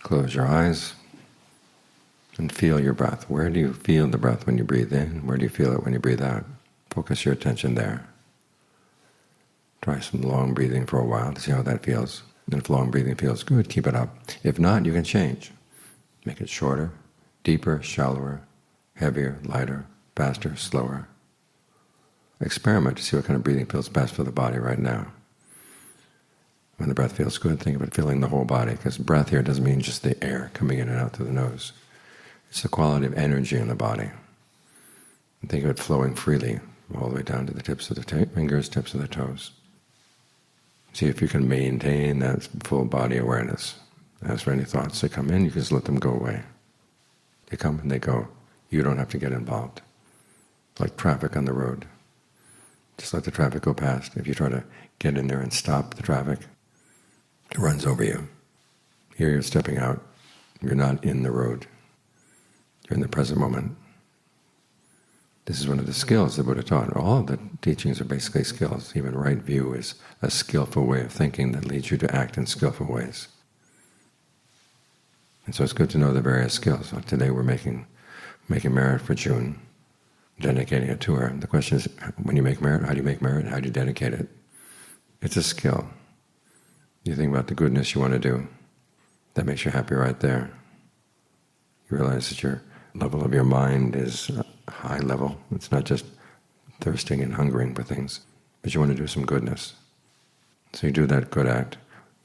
Close your eyes and feel your breath. Where do you feel the breath when you breathe in? Where do you feel it when you breathe out? Focus your attention there. Try some long breathing for a while to see how that feels. And if long breathing feels good, keep it up. If not, you can change. Make it shorter, deeper, shallower, heavier, lighter, faster, slower. Experiment to see what kind of breathing feels best for the body right now. When the breath feels good, think of it filling the whole body, because breath here doesn't mean just the air coming in and out through the nose. It's the quality of energy in the body. And think of it flowing freely all the way down to the tips of the fingers, tips of the toes. See if you can maintain that full body awareness. As for any thoughts that come in, you just let them go away. They come and they go. You don't have to get involved. Like traffic on the road. Just let the traffic go past. If you try to get in there and stop the traffic, it runs over you. Here you're stepping out. You're not in the road. You're in the present moment. This is one of the skills the Buddha taught. All of the teachings are basically skills. Even right view is a skillful way of thinking that leads you to act in skillful ways. And so it's good to know the various skills. So today we're making merit for June, dedicating it to her. The question is, when you make merit, how do you make merit? How do you dedicate it? It's a skill. You think about the goodness you want to do. That makes you happy right there. You realize that your level of your mind is a high level. It's not just thirsting and hungering for things, but you want to do some goodness. So you do that good act.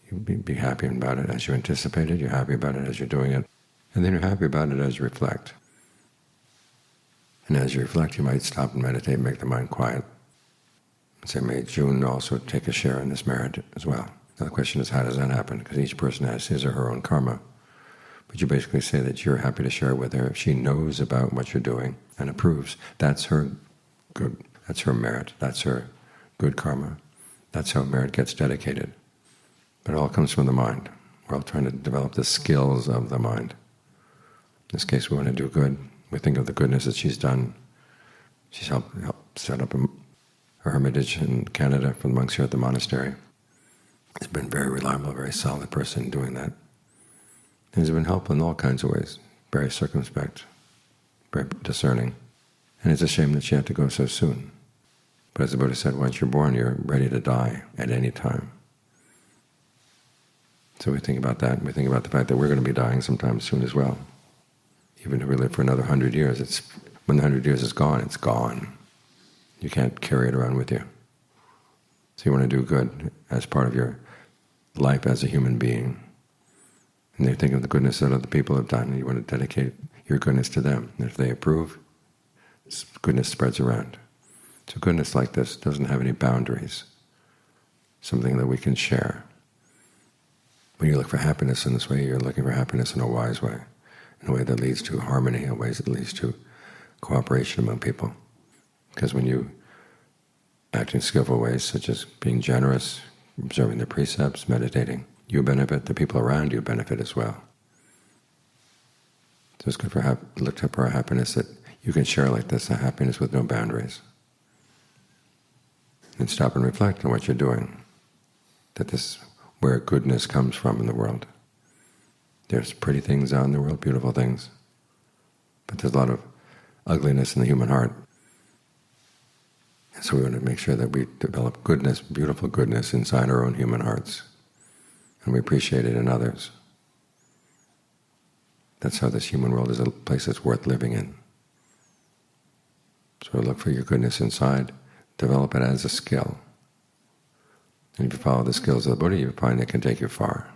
You be happy about it as you anticipate it. You're happy about it as you're doing it. And then you're happy about it as you reflect. And as you reflect, you might stop and meditate and make the mind quiet. And say, may June also take a share in this merit as well. Now the question is, how does that happen? Because each person has his or her own karma. But you basically say that you're happy to share with her. If she knows about what you're doing and approves, that's her good. That's her merit. That's her good karma. That's how merit gets dedicated. But it all comes from the mind. We're all trying to develop the skills of the mind. In this case, we want to do good. We think of the goodness that she's done. She's helped set up a hermitage in Canada for the monks here at the monastery. She's been very reliable, very solid person doing that. And has been helpful in all kinds of ways, very circumspect, very discerning. And it's a shame that she had to go so soon. But as the Buddha said, once you're born, you're ready to die at any time. So we think about that, and we think about the fact that we're going to be dying sometime soon as well. Even if we live for another 100 years, when the 100 years is gone, it's gone. You can't carry it around with you. So you want to do good as part of your life as a human being. And you think of the goodness that other people have done, and you want to dedicate your goodness to them. And if they approve, goodness spreads around. So goodness like this doesn't have any boundaries, something that we can share. When you look for happiness in this way, you're looking for happiness in a wise way, in a way that leads to harmony, in ways that leads to cooperation among people. Because when you act in skillful ways, such as being generous, observing the precepts, meditating, you benefit, the people around you benefit as well. So it's good for look for a happiness that you can share like this, a happiness with no boundaries. And stop and reflect on what you're doing, that this is where goodness comes from in the world. There's pretty things out in the world, beautiful things, but there's a lot of ugliness in the human heart. And so we want to make sure that we develop goodness, beautiful goodness inside our own human hearts, and we appreciate it in others. That's how this human world is a place that's worth living in. So look for your goodness inside, develop it as a skill. And if you follow the skills of the Buddha, you find it can take you far.